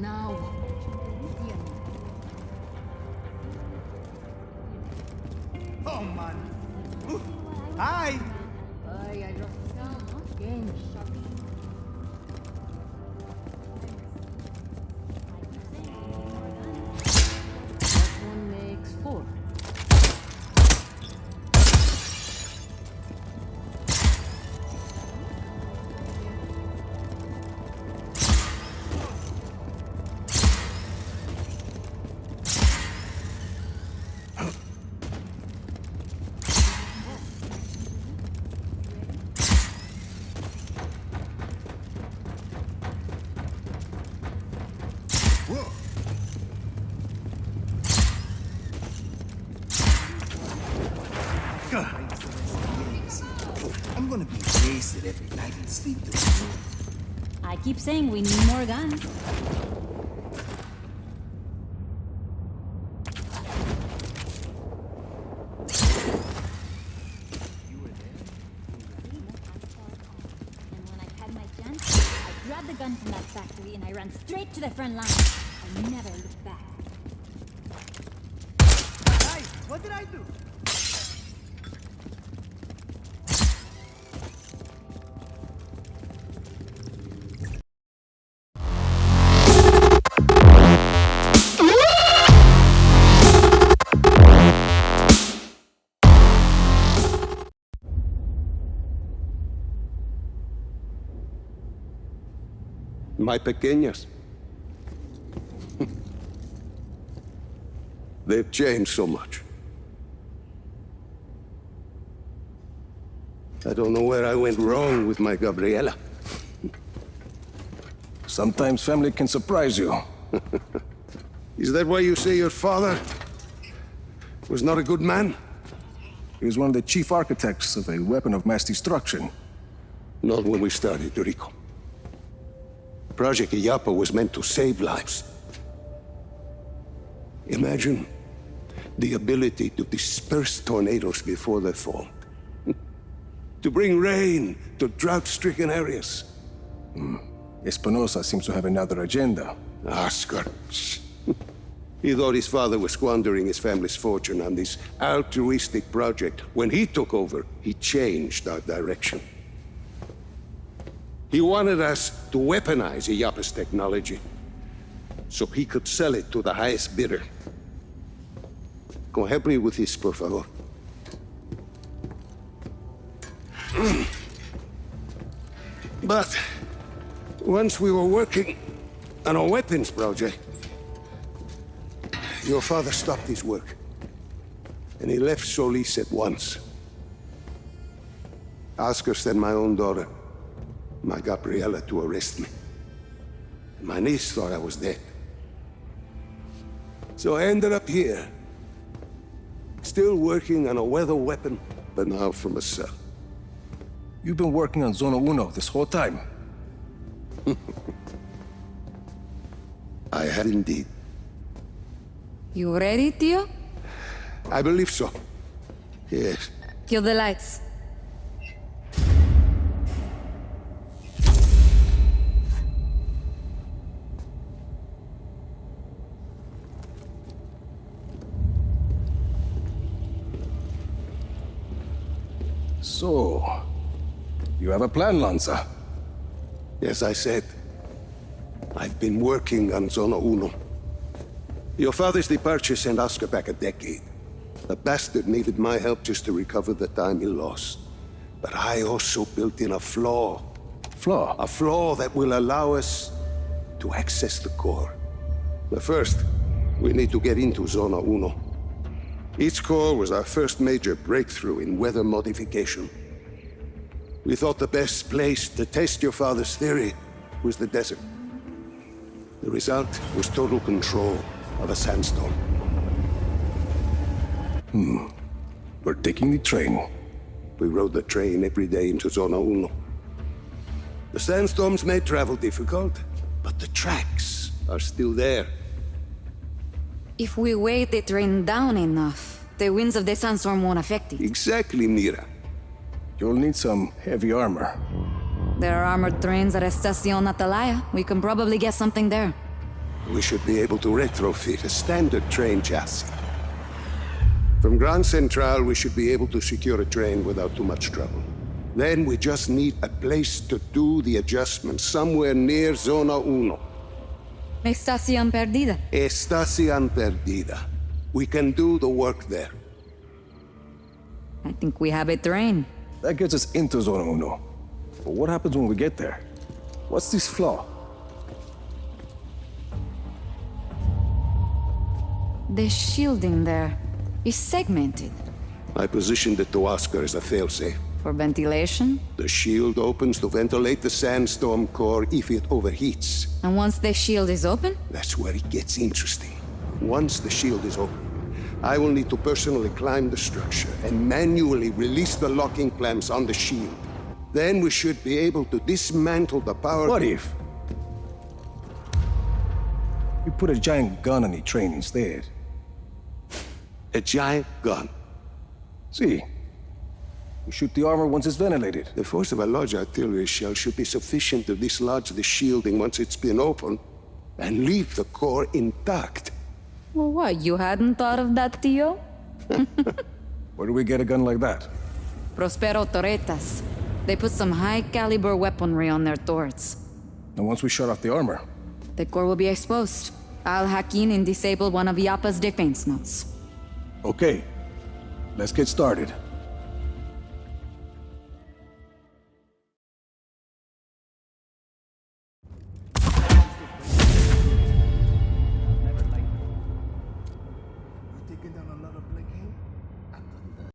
Now. Oh man. Hi. Ay, I dropped some games. That one makes 4. I'm gonna be wasted every night and sleep through. I keep saying we need more guns. And when I had my chance, I grabbed the gun from that factory and I ran straight to the front line. I never looked back. Hey, what did I do? My pequeñas. They've changed so much. I don't know where I went wrong with my Gabriela. Sometimes family can surprise you. Is that why you say your father was not a good man? He was one of the chief architects of a weapon of mass destruction. Not when we started, Rico. Project Iyapa was meant to save lives. Imagine the ability to disperse tornadoes before they formed. To bring rain to drought-stricken areas. Espinosa seems to have another agenda. Oscar. He thought his father was squandering his family's fortune on this altruistic project. When he took over, he changed our direction. He wanted us to weaponize Iyapa's technology, so he could sell it to the highest bidder. Go help me with this, por favor. But once we were working on a weapons project, your father stopped his work, and he left Solis at once. Oscar sent my own daughter, my Gabriela, to arrest me. And my niece thought I was dead. So I ended up here, still working on a weather weapon, but now from a cell. You've been working on Zona Uno this whole time. I have indeed. You ready, Tio? I believe so. Yes. Kill the lights. So, you have a plan, Lanza? Yes, I said. I've been working on Zona Uno. Your father's departure sent Oscar back a decade. The bastard needed my help just to recover the time he lost. But I also built in a flaw. Flaw? A flaw that will allow us to access the core. But first, we need to get into Zona Uno. Its core was our first major breakthrough in weather modification. We thought the best place to test your father's theory was the desert. The result was total control of a sandstorm. We're taking the train. We rode the train every day into Zona Uno. The sandstorms made travel difficult, but the tracks are still there. If we weight the train down enough, the winds of the sandstorm won't affect it. Exactly, Mira. You'll need some heavy armor. There are armored trains at Estacion Atalaya. We can probably get something there. we should be able to retrofit a standard train chassis. From Grand Central, we should be able to secure a train without too much trouble. Then we just need a place to do the adjustments, somewhere near Zona Uno. Estación perdida. Estación perdida. We can do the work there. I think we have a train. That gets us into Zona Uno. But what happens when we get there? What's this flaw? The shielding there is segmented. I positioned it to Oscar as a failsafe. For ventilation? The shield opens to ventilate the sandstorm core if it overheats. And once the shield is open? That's where it gets interesting. Once the shield is open, I will need to personally climb the structure and manually release the locking clamps on the shield. Then we should be able to dismantle the power... What if we put a giant gun on the train instead? A giant gun. See, we shoot the armor once it's ventilated. The force of a large artillery shell should be sufficient to dislodge the shielding once it's been opened and leave the core intact. Well, what, you hadn't thought of that, Tio? Where do we get a gun like that? Prospero Torretas. They put some high-caliber weaponry on their turrets. And once we shut off the armor, The core will be exposed. I'll hack in and disable one of Yappa's defense nodes. okay, let's get started. Taking down a lot of black